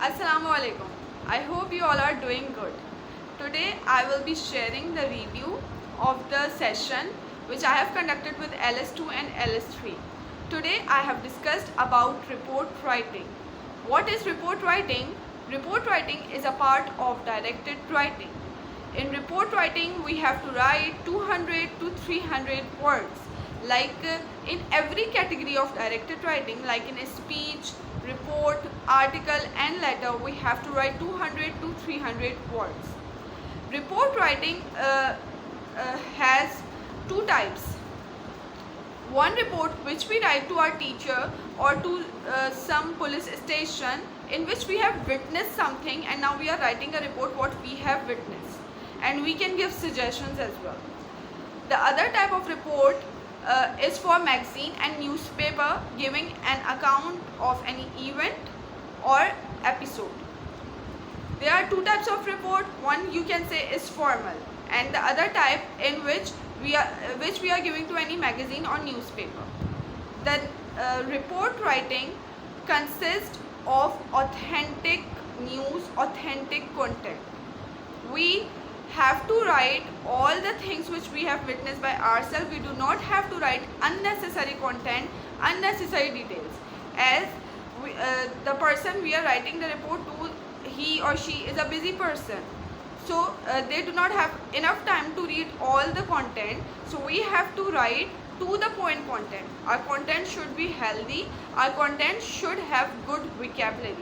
Assalamu alaikum. I hope you all are doing good. Today I will be sharing the review of the session which I have conducted with LS2 and LS3. Today I have discussed about report writing. What is report writing? Report writing is a part of directed writing. In report writing we have to write 200 to 300 words. Like in every category of directed writing, like in a speech, report, article and letter, we have to write 200 to 300 words. Report writing has two types. One report which we write to our teacher or to some police station in which we have witnessed something and now we are writing a report what we have witnessed, and we can give suggestions as well. The other type of report is for magazine and newspaper, giving an account of any event or episode. There are two types of report. One you can say is formal, and the other type in which we are giving to any magazine or newspaper. The report writing consists of authentic news, authentic content. We have to write all the things which we have witnessed by ourselves. We do not have to write unnecessary content, unnecessary details, as the person we are writing the report to, he or she is a busy person, so they do not have enough time to read all the content. So we have to write to the point content. Our content should be healthy, our content should have good vocabulary.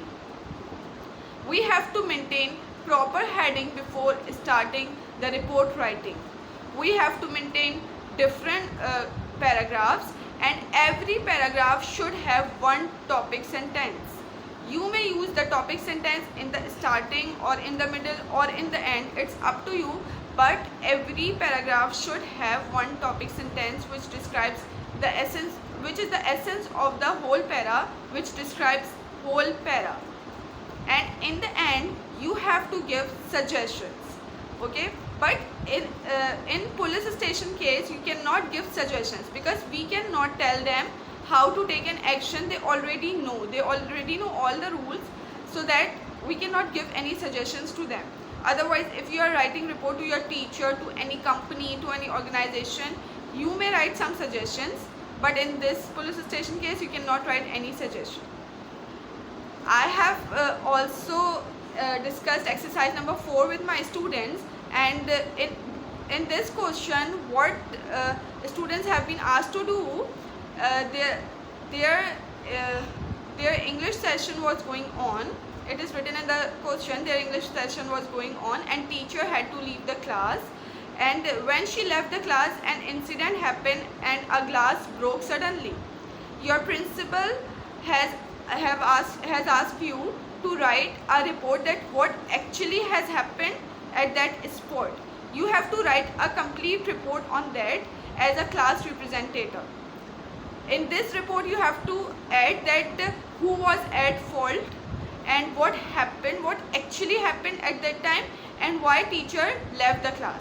We have to maintain proper heading before starting the report writing. We have to maintain different paragraphs, and every paragraph should have one topic sentence. You may use the topic sentence in the starting or in the middle or in the end, it's up to you, but every paragraph should have one topic sentence which describes the essence, which is the essence of the whole para, which describes whole para. And in the end you have to give suggestions, okay? But in police station case you cannot give suggestions, because we cannot tell them how to take an action. They already know all the rules, so that we cannot give any suggestions to them. Otherwise, if you are writing report to your teacher, to any company, to any organization, you may write some suggestions, but in this police station case you cannot write any suggestion. I have also discussed exercise number 4 with my students, and in this question what students have been asked to do, their English session was going on. It is written in the question, their English session was going on and teacher had to leave the class, and when she left the class an incident happened and a glass broke suddenly. Your principal has asked you to write a report that what actually has happened at that spot. You have to write a complete report on that as a class representative. In this report you have to add that who was at fault and what happened, what actually happened at that time, and why teacher left the class.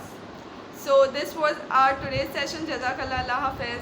So this was our today's session. Jazakallah, Allah Hafiz.